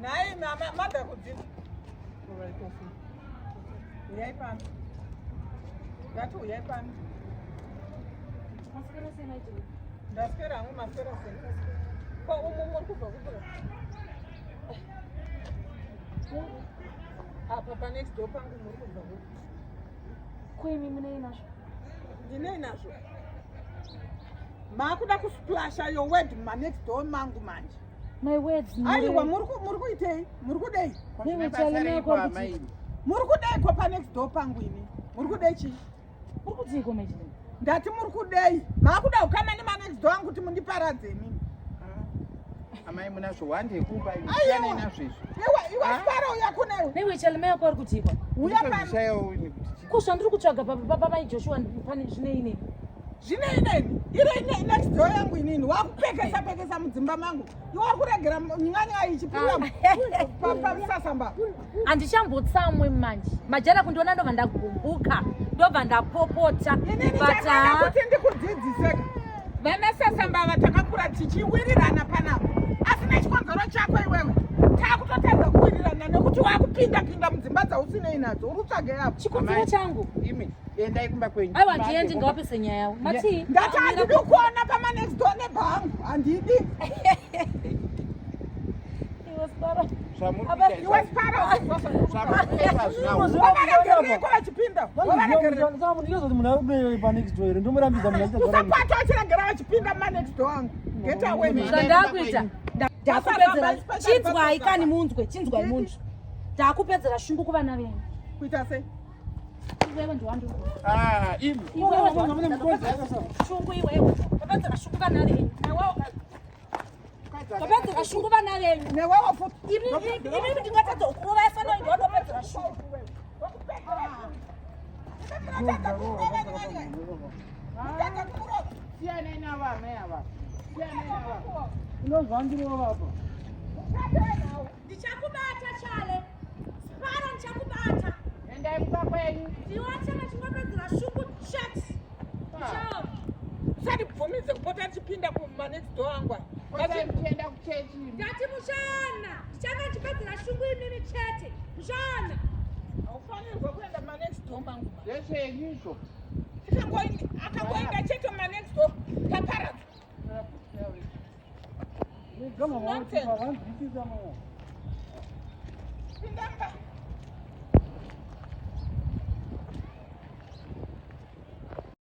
Nae mada kudzini. Uyai pano. Ngati uyai pano. Maswera sei Amai Jilimba? Ndaswera hangu maswera sei. Ko umu muri kubva kutora. Apa pa next door pangu muri kubva kutora. Kwemi munei nazvo? Ndinei nazvo. Makuda kusplasha your word ma next door mangu manje. My words. Aiwa muri kuitei? Muri kudei? Newe chalemea kwa kuti. Muri kudei kwa pa next door pangu ini. Muri kudei chi? Muri kudziko Amai Jilimba. Ndati muri kudei. Makuda ukama ni ma next door angu kuti mundiparadze nini? Amai munazvo wande kupa ini. Aiwa. Inazvo izvo. Iwa sparo yako newe. Newe chalemea kwa kudziko. Uya pano. Shayo ini. Kusva ndiri kutsvaga baba Amai Joshua pane zvinei nei. Zvinei nei? Ire next door yangu inini. Wakupekesa mudzimba mangu. Iwe uri kuregera nyanya ichipinda pa musasamba. Handichambotsam manje. Majara kundiona ndobva ndagumbuka. Ndobva ndapopota. Inini chakada kuti ndikudzidziseka. Vana sasamba vatakakura tichiwirirana panapa. Asina chikonzero chako iwewe. Takutotadza kuwirirana nekuti wakupinda mudzimba dzausinei nadzo. Uri kutsvaga yapo. Chikonzero changu. Imi endai kumba kwenyu. Aiwa ndiendi ngawapesa nyaya yawo. Mati. Ndati handidi kuona pama next door nebhangu. Handidi. Iwe sparo. Iwe sparo. Zvamupesa zvinawo. Wavaregereko vachipinda. Usapata vachiregera vachipinda ma next door angu. Get away. Zvandakuita. Ndakupedzera. Chinzwai kani munzwe. Chinzwai munzwe. Ndakupedzera shungu kuvana venyu. Kuita sei? Iwewe ndiwando. Imi. Iwewe shungu iwewe. Ndapedzera shungu vana venyu. Ndapedzera shungu vana venyu. Newewo futi. Imi ndingatadza kurova yafana ndiwa ndapedzera shungu. Siyanai navo amai ava. Ndichakubata chale. Sparo ndichakubata. Endai kumba kwenyu. Ndiwachana chingapedzera shungu chat. Chao. Usandibvumize kupota ndichipinda kuma next door angu. Tienda kuchechi. Ndati mushana. Ndichanga ndipedzera shungu imimi chete. Mushana. Haufanirwe kuenda ma next door mangu. Zveshenyu izvo. Akangoenda chete ma next door. Taparadza. Pinda mba.